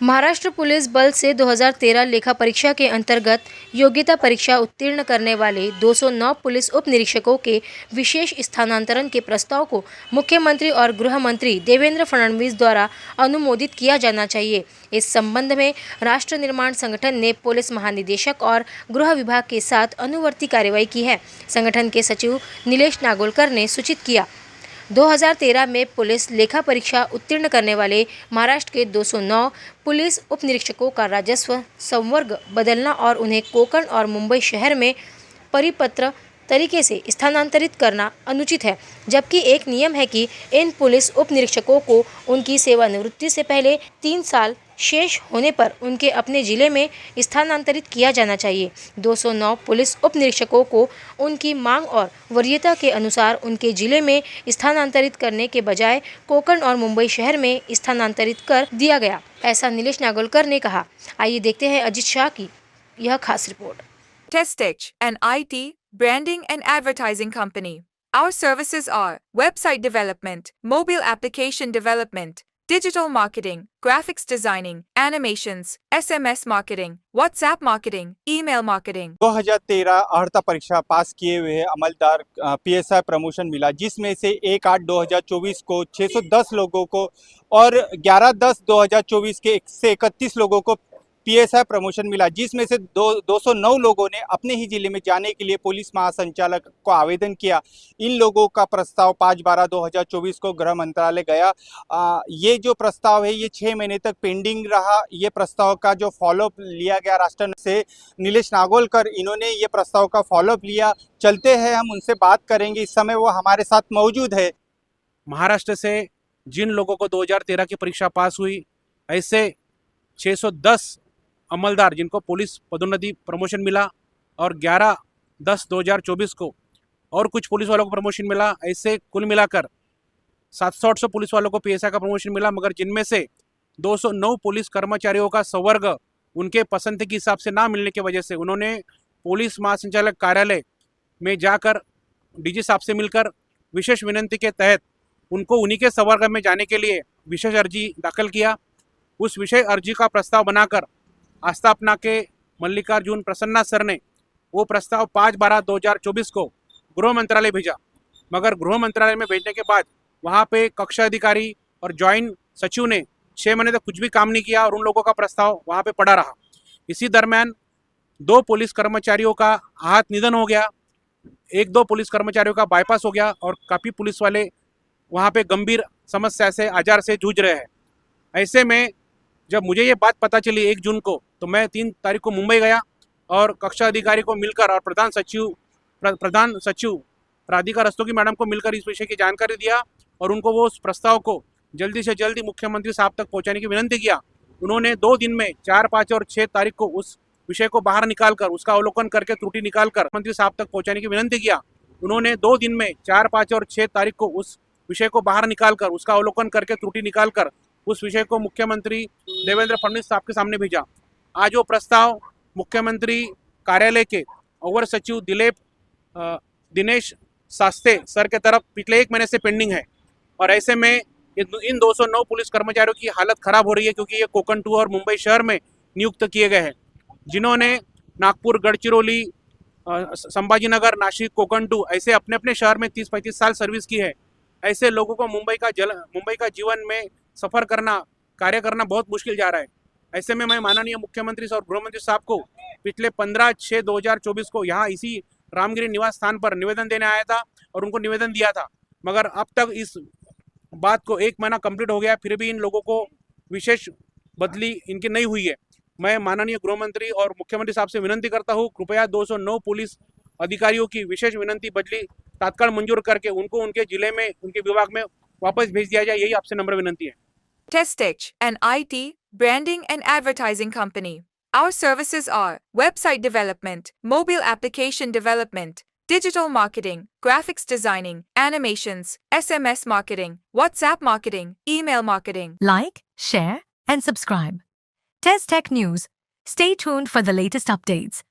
Maharashtra police बल से 2013 लेखा परीक्षा के अंतर्गत योग्यता परीक्षा उत्तीर्ण करने वाले 209 पुलिस उप निरीक्षकों के विशेष स्थानांतरण के प्रस्ताव को मुख्यमंत्री और गृह मंत्री देवेंद्र फडणवीस द्वारा अनुमोदित किया जाना चाहिए। इस संबंध में राष्ट्र निर्माण संगठन ने पुलिस महानिदेशक और गृह विभाग के साथ अनुवर्ती कार्रवाई की है। संगठन के सचिव नीलेश नागोलकर ने सूचित किया, 2013 में पुलिस लेखा परीक्षा उत्तीर्ण करने वाले महाराष्ट्र के 209 पुलिस उप निरीक्षकों का राजस्व संवर्ग बदलना और उन्हें कोकण और मुंबई शहर में परिपत्र तरीके से स्थानांतरित करना अनुचित है। जबकि एक नियम है कि इन पुलिस उप निरीक्षकों को उनकी सेवानिवृत्ति से पहले 3 साल शेष होने पर उनके अपने जिले में स्थानांतरित किया जाना चाहिए। 209 पुलिस उप निरीक्षकों को उनकी मांग और वरीयता के अनुसार उनके जिले में स्थानांतरित करने के बजाय कोकण और मुंबई शहर में स्थानांतरित कर दिया गया, ऐसा नीलेश नागोलकर ने कहा। आइए देखते हैं अजीत शाह की यह खास report. Testech, an IT, branding and advertising company. Our services are website development, mobile application development, digital marketing, graphics designing, animations, SMS marketing, WhatsApp marketing, email marketing. 2013 अर्हता परीक्षा पास किए हुए अमलदार पीएसआई प्रमोशन मिला, जिसमें से 1/8/2024 को 610 लोगों को और 11/10/2024 के 131 लोगों को पीएसआई प्रमोशन मिला, जिसमें से 209 लोगों ने अपने ही जिले में जाने के लिए पुलिस महासंचालक को आवेदन किया। इन लोगों का प्रस्ताव 5/12/2024 को गृह मंत्रालय गया। ये जो प्रस्ताव है ये 6 महीने तक पेंडिंग रहा। ये प्रस्ताव का जो फॉलोअप लिया गया राष्ट्र से नीलेश नागोलकर, इन्होंने ये प्रस्ताव का फॉलोअप लिया। चलते हैं, हम उनसे बात करेंगे। इस समय वो हमारे साथ मौजूद है। महाराष्ट्र से जिन लोगों को 2013 की परीक्षा पास हुई, ऐसे 610 अमलदार जिनको पुलिस पदोन्नति प्रमोशन मिला और 11/10/2024 को और कुछ पुलिस वालों को प्रमोशन मिला, ऐसे कुल मिलाकर 700-800 पुलिस वालों को पीएसआई का प्रमोशन मिला। मगर जिनमें से 209 पुलिस कर्मचारियों का संवर्ग उनके पसंद के हिसाब से ना मिलने की वजह से उन्होंने पुलिस महासंचालक कार्यालय में जाकर डीजी साहब से मिलकर विशेष विनंती के तहत उनको उन्हीं के संवर्ग में जाने के लिए विशेष अर्जी दाखिल किया। उस विशेष अर्जी का प्रस्ताव बनाकर आस्थापना के मल्लिकार्जुन प्रसन्ना सर ने वो प्रस्ताव 5/12/2024 को गृह मंत्रालय भेजा। मगर गृह मंत्रालय में भेजने के बाद वहाँ पे कक्षा अधिकारी और जॉइंट सचिव ने 6 महीने तक कुछ भी काम नहीं किया और उन लोगों का प्रस्ताव वहाँ पे पड़ा रहा। इसी दरम्यान 2 पुलिस कर्मचारियों का आहत निधन हो गया, 1-2 पुलिस कर्मचारियों का बाईपास हो गया और काफ़ी पुलिस वाले वहाँ पे गंभीर समस्या से, आजार से जूझ रहे हैं। ऐसे में जब मुझे ये बात पता चली 1 जून को, तो मैं 3 तारीख को मुंबई गया और कक्षा अधिकारी को मिलकर और प्रधान सचिव राधिका रस्तोगी मैडम को मिलकर इस विषय की जानकारी दिया और उनको वो उस प्रस्ताव को जल्दी से जल्दी मुख्यमंत्री साहब तक पहुंचाने की विनंती किया। उन्होंने 2 दिन में 4, 5 और 6 तारीख को उस विषय को बाहर निकालकर उसका अवलोकन करके त्रुटि निकालकर मंत्री साहब तक पहुँचाने की विनंती किया। उन्होंने 2 दिन में 4, 5 और 6 तारीख को उस विषय को बाहर निकालकर उसका अवलोकन करके त्रुटि निकालकर उस विषय को मुख्यमंत्री देवेंद्र फडणवीस साहब के सामने भेजा। आज वो प्रस्ताव मुख्यमंत्री कार्यालय के अवर सचिव दिनेश शास्ते सर के तरफ पिछले 1 महीने से पेंडिंग है और ऐसे में इन 209 पुलिस कर्मचारियों की हालत खराब हो रही है, क्योंकि ये कोकण 2 और मुंबई शहर में नियुक्त किए गए हैं, जिन्होंने नागपुर, गढ़चिरौली, संभाजीनगर, नासिक, कोकण 2 ऐसे अपने अपने शहर में 30-35 साल सर्विस की है। ऐसे लोगों को मुंबई का जीवन में सफ़र करना, कार्य करना बहुत मुश्किल जा रहा है। ऐसे में मैं माननीय मुख्यमंत्री और गृहमंत्री साहब को पिछले 15/6/2024 को यहाँ इसी रामगिरी निवास स्थान पर निवेदन देने आया था और उनको निवेदन दिया था। मगर अब तक इस बात को 1 महीना कंप्लीट हो गया, फिर भी इन लोगों को विशेष बदली इनकी नहीं हुई है। मैं माननीय गृहमंत्री और मुख्यमंत्री साहब से विनंती करता हूँ, कृपया 209 पुलिस अधिकारियों की विशेष विनंती बदली तात्काल मंजूर करके उनको उनके जिले में, उनके विभाग में वापस भेज दिया जाए। यही आपसे नम्र विनंती है। Testech, an IT, branding and advertising company. Our services are website development, mobile application development, digital marketing, graphics designing, animations, SMS marketing, WhatsApp marketing, email marketing. Like, share, and subscribe. Test Tech News. Stay tuned for the latest updates.